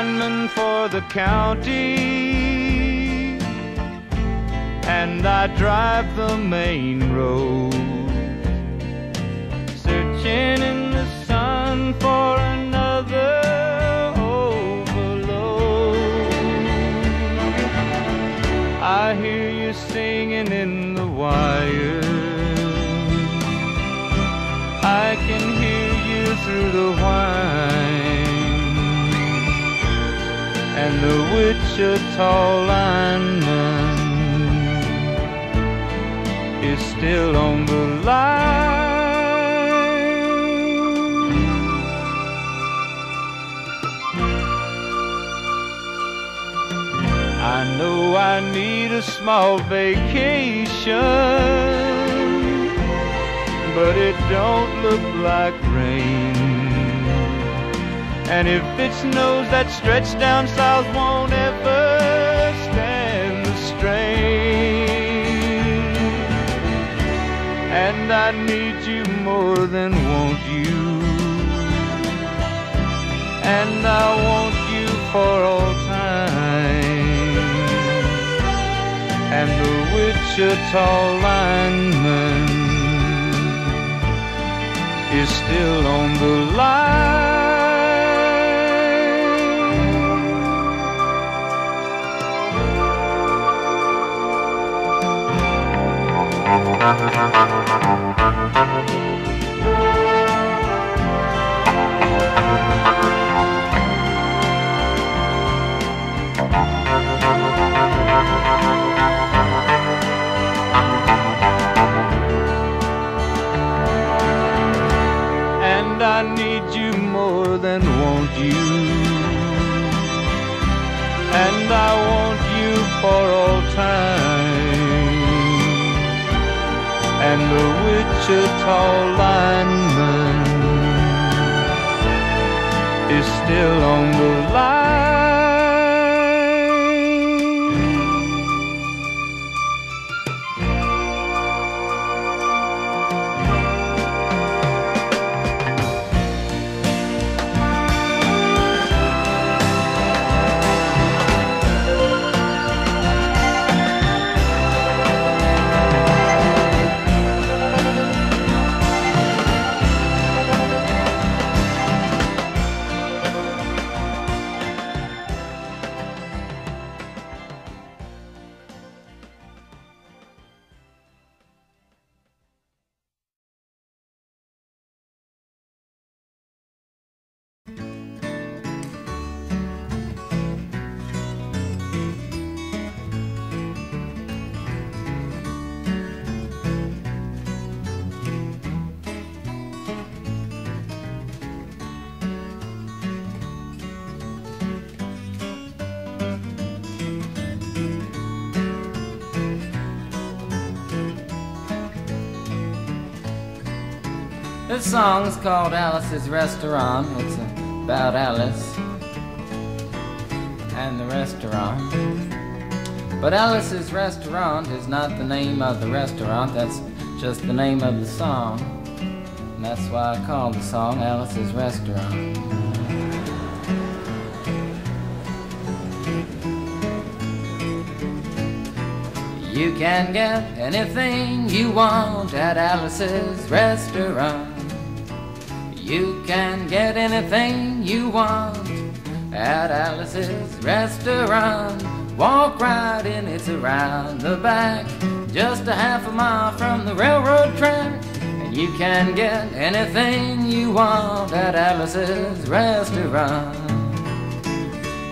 lineman for the county, and I drive the main road, searching in the sun for another overload. I hear you singing in the wire, I can hear you through the whine, and the Wichita lineman is still on the line. I know I need a small vacation, but it don't look like rain. And if it snows, that stretch down south won't ever stand the strain. And I need you more than want you, and I want you for all time. And the Wichita lineman is still on the line. And I need you more than want you, and I want you for all time. And the Wichita lineman is still on the line. This song is called Alice's Restaurant. It's about Alice and the restaurant. But Alice's Restaurant is not the name of the restaurant, that's just the name of the song. And that's why I call the song Alice's Restaurant. You can get anything you want at Alice's Restaurant. You can get anything you want at Alice's Restaurant. Walk right in, it's around the back, just a half a mile from the railroad track. And you can get anything you want at Alice's Restaurant.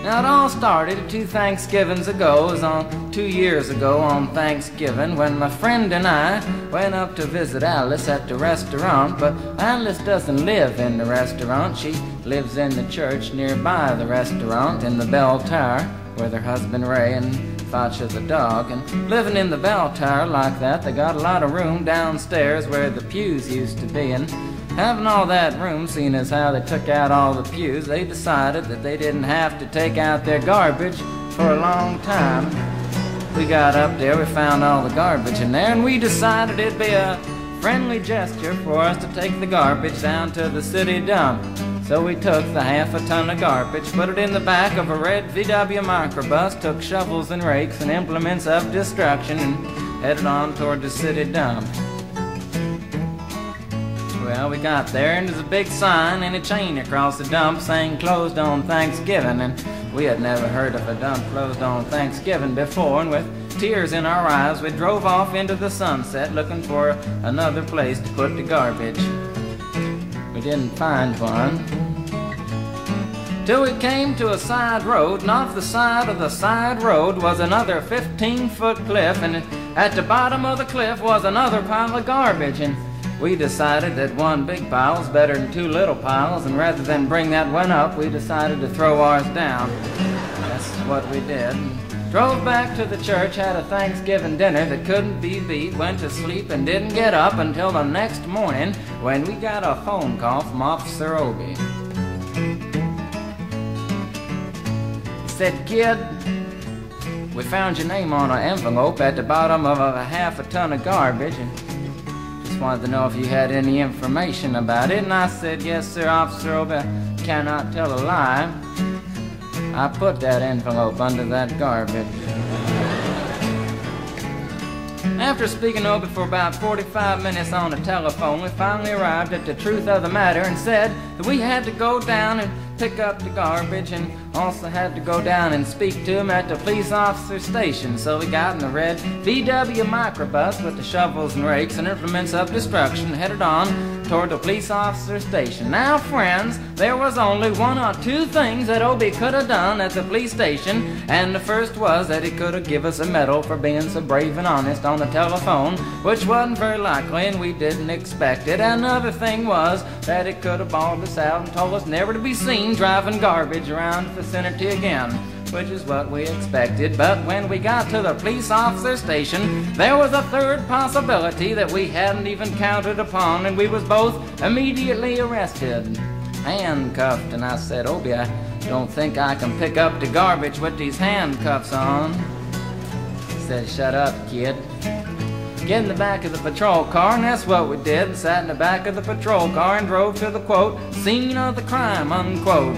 Now it all started 2 Thanksgivings ago. It was on 2 years ago on Thanksgiving when my friend and I went up to visit Alice at the restaurant. But Alice doesn't live in the restaurant. She lives in the church nearby the restaurant in the bell tower with her husband Ray and Facha the dog. And living in the bell tower like that, they got a lot of room downstairs where the pews used to be. And having all that room, seeing as how they took out all the pews, they decided that they didn't have to take out their garbage for a long time. We got up there, we found all the garbage in there, and we decided it'd be a friendly gesture for us to take the garbage down to the city dump. So we took the half a ton of garbage, put it in the back of a red VW microbus, took shovels and rakes and implements of destruction, and headed on toward the city dump. Well, we got there, and there's a big sign and a chain across the dump saying closed on Thanksgiving, and we had never heard of a dump closed on Thanksgiving before, and with tears in our eyes, we drove off into the sunset looking for another place to put the garbage. We didn't find one till we came to a side road, and off the side of the side road was another 15-foot cliff, and at the bottom of the cliff was another pile of garbage, and we decided that one big pile was better than two little piles, and rather than bring that one up, we decided to throw ours down. That's what we did. Drove back to the church, had a Thanksgiving dinner that couldn't be beat, went to sleep and didn't get up until the next morning when we got a phone call from Officer Obie. He said, "Kid, we found your name on an envelope at the bottom of a half a ton of garbage, and just wanted to know if you had any information about it." And I said, "Yes, sir, Officer Obie, I cannot tell a lie. I put that envelope under that garbage." After speaking to Obie for about 45 minutes on the telephone, we finally arrived at the truth of the matter and said that we had to go down and pick up the garbage, and also had to go down and speak to him at the police officer station. So we got in the red VW microbus with the shovels and rakes and implements of destruction, and headed on toward the police officer station. Now, friends, there was only one or two things that Obie could have done at the police station, and the first was that he could have given us a medal for being so brave and honest on the telephone, which wasn't very likely, and we didn't expect it. Another thing was that he could have bawled us out and told us never to be seen driving garbage around the vicinity again, which is what we expected. But when we got to the police officer station, there was a third possibility that we hadn't even counted upon, and we was both immediately arrested, handcuffed. And I said, "Obie, I don't think I can pick up the garbage with these handcuffs on." He said, "Shut up, kid. Get in the back of the patrol car," and that's what we did, and sat in the back of the patrol car and drove to the, quote, "scene of the crime," unquote.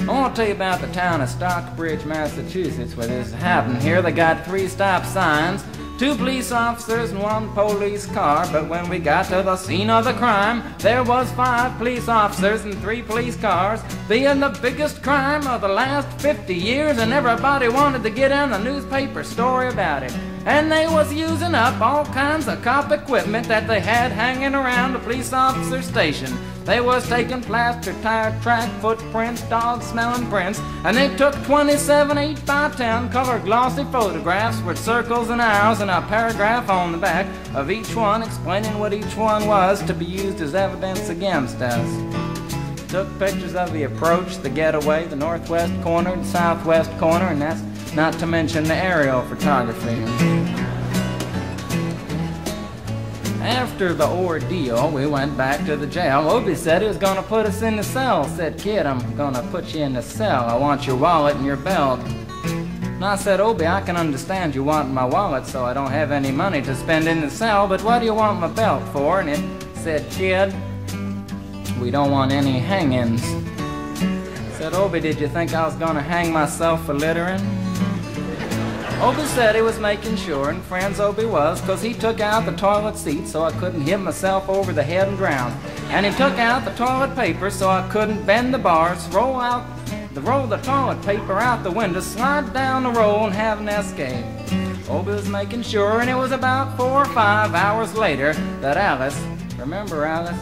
I want to tell you about the town of Stockbridge, Massachusetts, where this happened. Here they got 3 stop signs, 2 police officers and 1 police car, but when we got to the scene of the crime, there was 5 police officers and 3 police cars, being the biggest crime of the last 50 years, and everybody wanted to get in the newspaper story about it. And they was using up all kinds of cop equipment that they had hanging around the police officer station. They was taking plaster, tire track, footprints, dog-smelling prints, and they took 27 8x10 color glossy photographs with circles and arrows and a paragraph on the back of each one explaining what each one was to be used as evidence against us. Took pictures of the approach, the getaway, the northwest corner, the southwest corner, and that's not to mention the aerial photography. After the ordeal, we went back to the jail. Obie said he was going to put us in the cell. Said, "Kid, I'm going to put you in the cell. I want your wallet and your belt." And I said, "Obie, I can understand you want my wallet so I don't have any money to spend in the cell, but what do you want my belt for?" And it said, "Kid, we don't want any hangings." I said, "Obie, did you think I was going to hang myself for littering?" Obie said he was making sure, and friends Obie was, because he took out the toilet seat so I couldn't hit myself over the head and drown. And he took out the toilet paper so I couldn't bend the bars, roll the toilet paper out the window, slide down the roll, and have an escape. Obie was making sure, and it was about 4 or 5 hours later that Alice, remember Alice?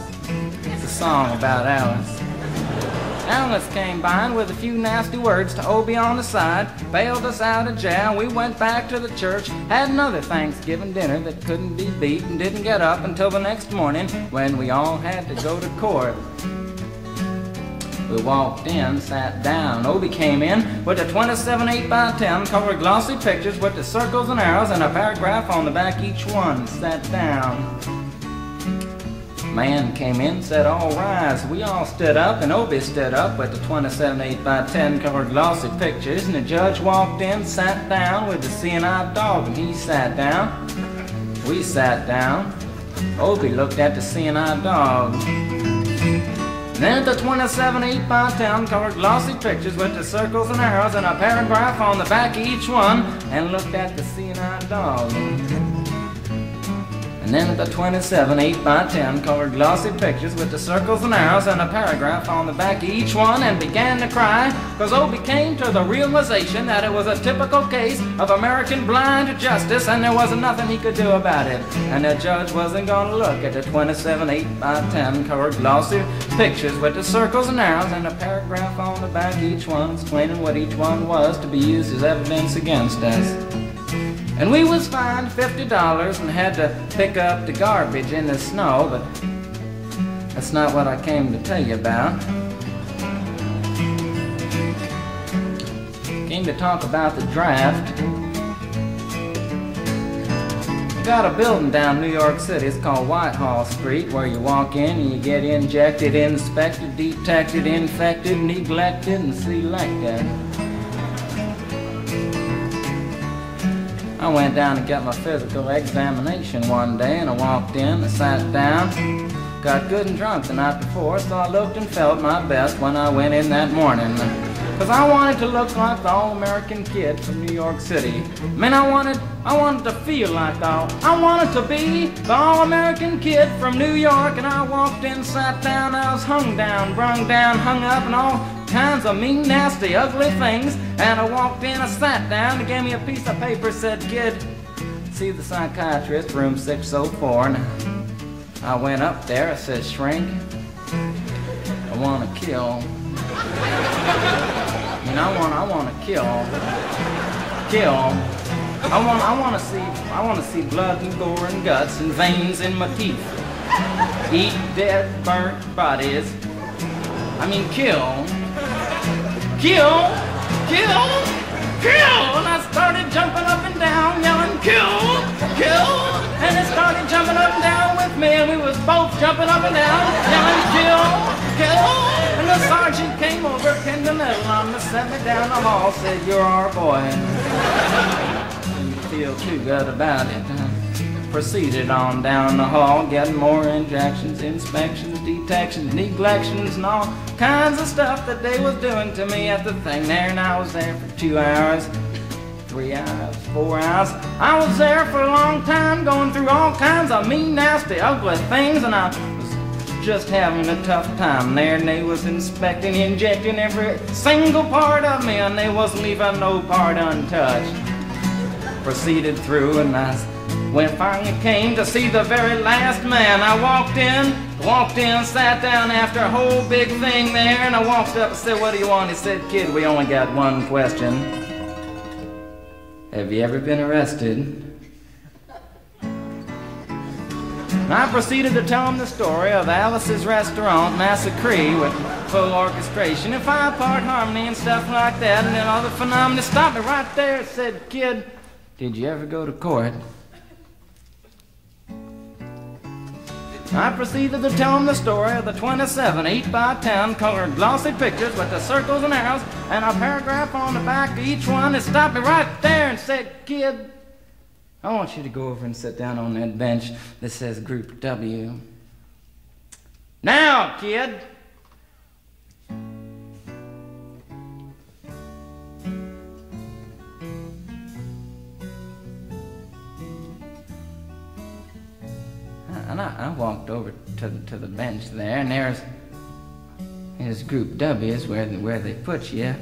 It's a song about Alice. Alice came by and with a few nasty words to Obie on the side, bailed us out of jail. We went back to the church, had another Thanksgiving dinner that couldn't be beat, and didn't get up until the next morning when we all had to go to court. We walked in, sat down. Obie came in with the 27 8x10 colored glossy pictures with the circles and arrows and a paragraph on the back each one. Sat down. Man came in, said, "All rise." We all stood up, and Obie stood up with the 27 8x10 colored glossy pictures, and the judge walked in, sat down with the seeing-eye dog, and he sat down. We sat down. Obie looked at the seeing-eye dog. And then at the 27 8x10 colored glossy pictures with the circles and arrows and a paragraph on the back of each one, and looked at the seeing-eye dog. And then at the 27 8x10 colored glossy pictures with the circles and arrows and a paragraph on the back of each one, and began to cry, because Obie came to the realization that it was a typical case of American blind justice and there wasn't nothing he could do about it. And the judge wasn't going to look at the 27 8x10 colored glossy pictures with the circles and arrows and a paragraph on the back of each one explaining what each one was to be used as evidence against us. And we was fined $50 and had to pick up the garbage in the snow, but that's not what I came to tell you about. Came to talk about the draft. We got a building down New York City, it's called Whitehall Street, where you walk in and you get injected, inspected, detected, infected, neglected, and selected. I went down to get my physical examination one day, and I walked in, I sat down, got good and drunk the night before, so I looked and felt my best when I went in that morning. Because I wanted to look like the all-American kid from New York City. I mean, I wanted to feel like I wanted to be the all-American kid from New York, and I walked in, sat down, I was hung down, brung down, hung up, and all kinds of mean, nasty, ugly things. And I walked in, I sat down, they gave me a piece of paper, said, "Kid, see the psychiatrist, room 604. And I went up there, I said, "Shrink, I want to kill." I mean, I want to kill. I want to see blood and gore and guts and veins in my teeth. Eat dead, burnt bodies. I mean, kill. Kill! Kill! Kill! And I started jumping up and down, yelling, "Kill! Kill!" And it started jumping up and down with me, and we was both jumping up and down, yelling, "Kill! Kill!" And the sergeant came over, pinned the medal on me, set me down the hall, said, "You're our boy." Didn't feel too good about it. Proceeded on down the hall, getting more injections, inspections, detections, neglections, and all kinds of stuff that they was doing to me at the thing there. And I was there for 2 hours, 3 hours, 4 hours. I was there for a long time, going through all kinds of mean, nasty, ugly things, and I was just having a tough time there. And they was inspecting, injecting every single part of me, and they wasn't leaving no part untouched. Proceeded through, and when I finally came to see the very last man, I walked in, sat down after a whole big thing there, and I walked up and said, "What do you want?" He said, "Kid, we only got one question. Have you ever been arrested?" And I proceeded to tell him the story of Alice's Restaurant Massacre with full orchestration and 5-part harmony and stuff like that, and then all the phenomena stopped me right there and said, "Kid, did you ever go to court?" I proceeded to tell him the story of the 27 8x10 colored glossy pictures with the circles and arrows and a paragraph on the back of each one. It stopped me right there and said, "Kid, I want you to go over and sit down on that bench that says Group W. Now, kid." And I walked over to the bench there, and there's Group W's where they put you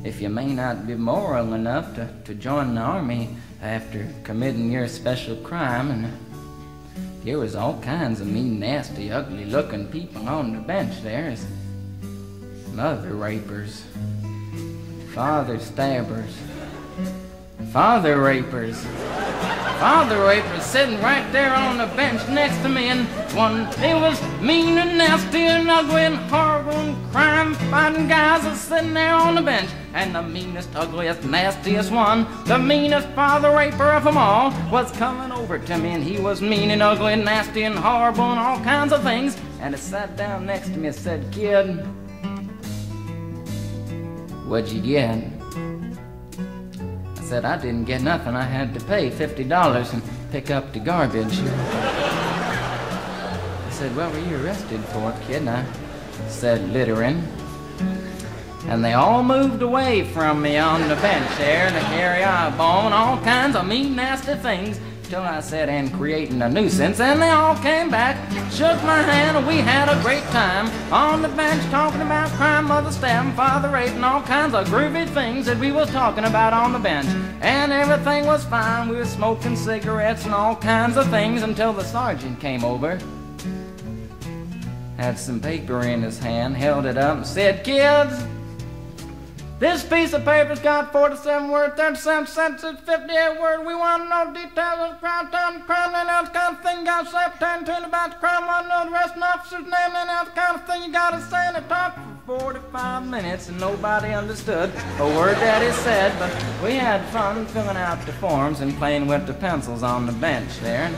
if you may not be moral enough to join the army after committing your special crime. And there was all kinds of mean, nasty, ugly-looking people on the bench there. There's mother rapers, father stabbers, father rapers sitting right there on the bench next to me, and they was mean and nasty and ugly and horrible and crime-fighting guys was sitting there on the bench. And the meanest, ugliest, nastiest one, the meanest father raper of them all, was coming over to me, and he was mean and ugly and nasty and horrible and all kinds of things. And he sat down next to me and said, "Kid, what'd you get?" I said, "I didn't get nothing. I had to pay $50 and pick up the garbage." He said, "What were you arrested for, kid?" And I said littering. And they all moved away from me on the bench there to carry on bawling all kinds of mean, nasty things till I said, and creating a nuisance. And they all came back, shook my hand, and we had a great time on the bench talking about crime, mother stabbing, father raping, all kinds of groovy things that we was talking about on the bench. And everything was fine. We were smoking cigarettes and all kinds of things until the sergeant came over. Had some paper in his hand, held it up and said, "Kids, this piece of paper's got 47 words, 37 sentences, 58 words. We want to know details of the crime, time, the crime, and that kind of thing. You got to say turn about the crime, want to know the rest of the officer's name, and that kind of thing. You got to say." And it talked for 45 minutes, and nobody understood a word that he said, but we had fun filling out the forms and playing with the pencils on the bench there. And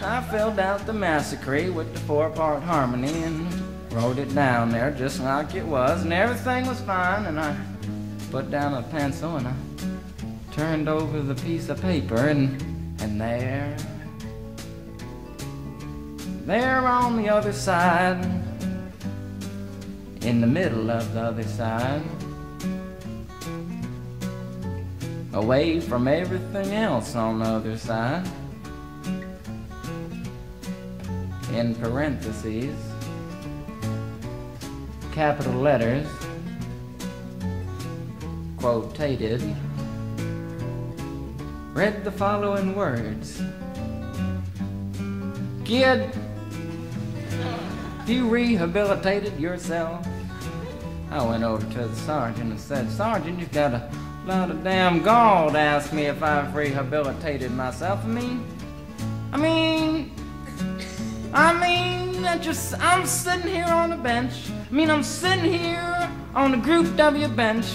I filled out the massacre with the 4-part harmony and wrote it down there just like it was, and everything was fine. And I put down a pencil and I turned over the piece of paper, and there on the other side, in the middle of the other side, away from everything else on the other side, in parentheses, capital letters, quotated, read the following words: "Kid, have you rehabilitated yourself?" I went over to the sergeant and said, "Sergeant, you've got a lot of damn gall to ask me if I've rehabilitated myself. I'm sitting here on the bench. I'm sitting here on the Group W bench,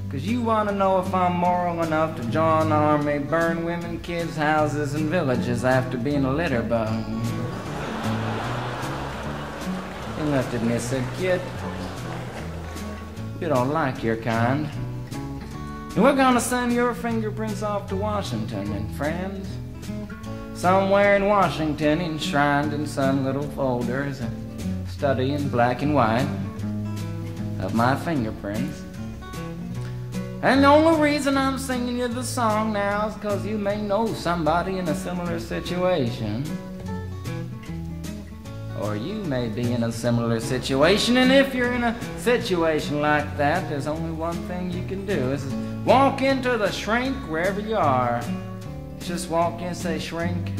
'cause you want to know if I'm moral enough to join the army, burn women, kids, houses, and villages after being a litter bug." He looked at me and said, "Kid, you don't like your kind. And we're gonna send your fingerprints off to Washington, and friends, somewhere in Washington, enshrined in some little folders, a study in black and white of my fingerprints. And the only reason I'm singing you the song now is because you may know somebody in a similar situation. Or you may be in a similar situation, and if you're in a situation like that, there's only one thing you can do, is walk into the shrink wherever you are. Just walk in and say, 'Shrink,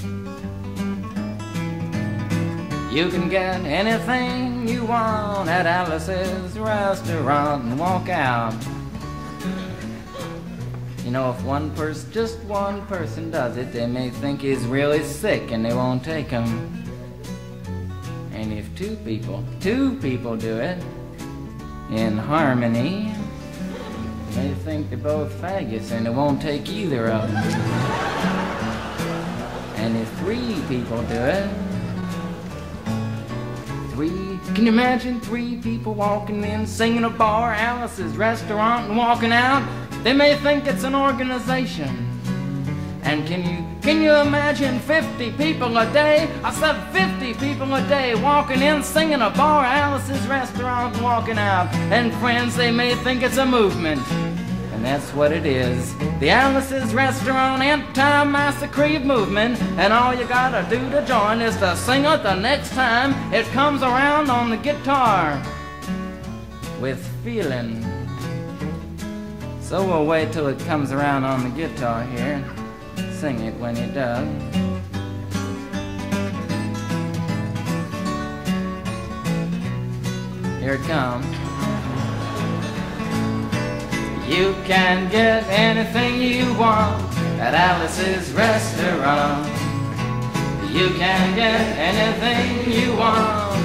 you can get anything you want at Alice's restaurant,' and walk out. You know, if one person, just one person does it, they may think he's really sick and they won't take him. And if two people do it in harmony, they think they're both faggots and it won't take either of them. And if 3 people do it, can you imagine 3 people walking in, singing a bar, Alice's restaurant, and walking out? They may think it's an organization. And can you imagine 50 people a day? I said 50 people a day walking in, singing a bar, Alice's restaurant, and walking out. And friends, they may think it's a movement. And that's what it is. The Alice's Restaurant Anti-Massacre Movement. And all you gotta do to join is to sing it the next time it comes around on the guitar with feeling. So we'll wait till it comes around on the guitar here. Sing it when it does. Here it comes. You can get anything you want at Alice's restaurant. You can get anything you want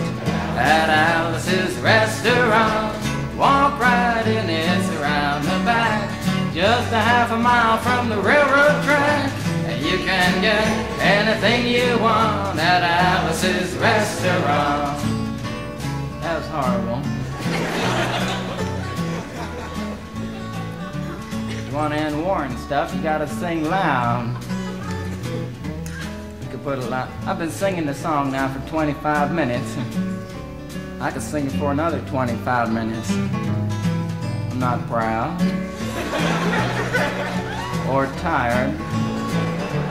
at Alice's restaurant. Walk right in, it's around the back, just a half a mile from the railroad track. And you can get anything you want at Alice's restaurant. That was horrible. If you want to end war and stuff, you gotta sing loud. You could put a lot. I've been singing the song now for 25 minutes. I could sing it for another 25 minutes. I'm not proud or tired.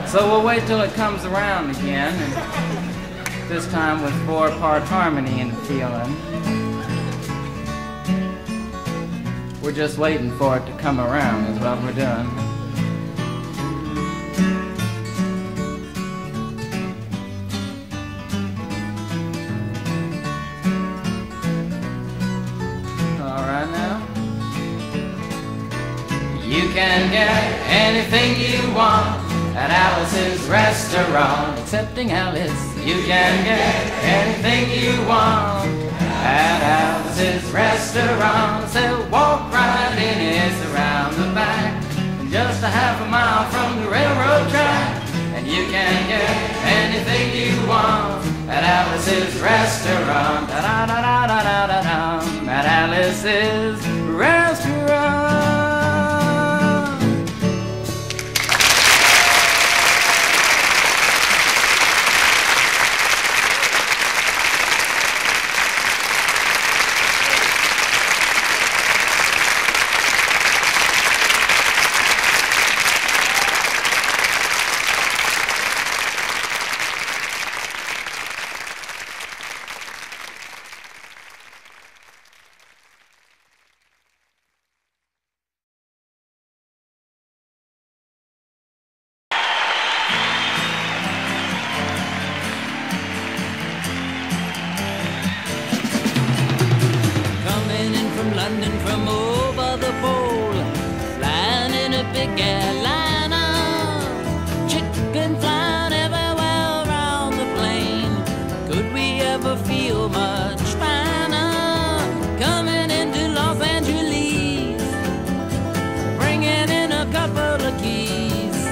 So we'll wait till it comes around again, and this time with 4-part harmony and feeling. We're just waiting for it to come around is what we're doing. Alright now. You can get anything you want at Alice's restaurant. Excepting Alice, you can get anything you want at Alice's restaurant. So walk right in, it's around the back, just a half a mile from the railroad track. And you can get anything you want at Alice's restaurant. Da-da-da-da-da-da-da, at Alice's restaurant. London from over the pole, flying in a big airliner, chicken flying everywhere around the plane. Could we ever feel much finer? Coming into Los Angeles, bringing in a couple of keys.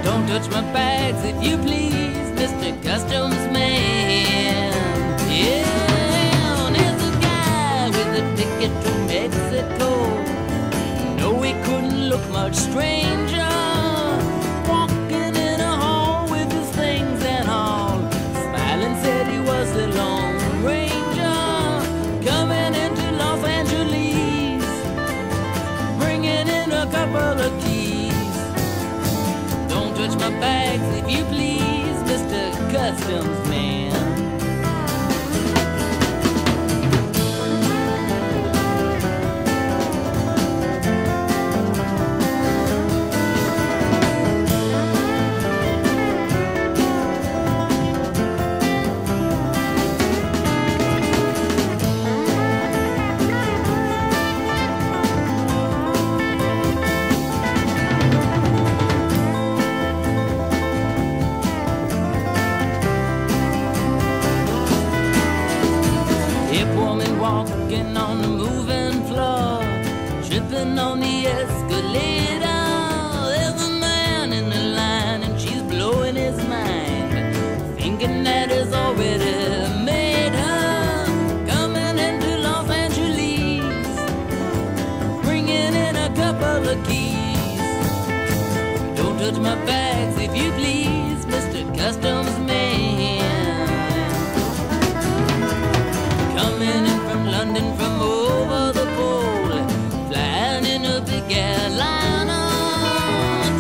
Don't touch my bags if you please, Mr. Customs Man. Yeah. Ticket to Mexico. No, he couldn't look much stranger, walking in a hall with his things and all. Smiling said he was the Lone Ranger, coming into Los Angeles, bringing in a couple of keys. Don't touch my bags if you please, Mr. Customs Man. Walking on the moving floor, tripping on the escalator. There's a man in the line and she's blowing his mind, thinking that he's already made her. Coming into Los Angeles, bringing in a couple of keys. Don't touch my bags if you please, Mr. Customs Man. Coming in from London from over the pole, flying in a big airliner,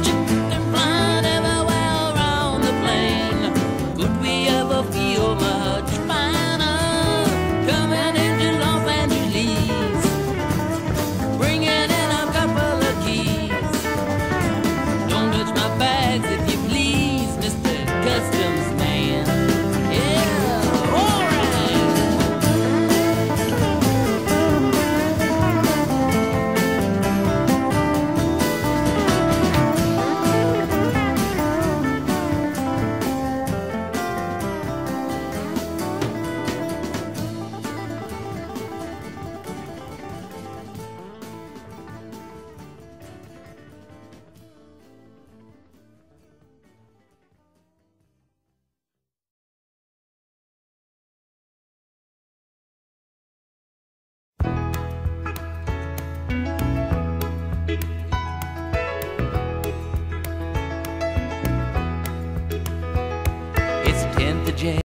chicken flying everywhere around the plane. Could we ever feel much finer? Coming into Los Angeles, bringing in a couple of keys. Don't touch my bags if you please, Mr. Customs Man. Yeah, all right.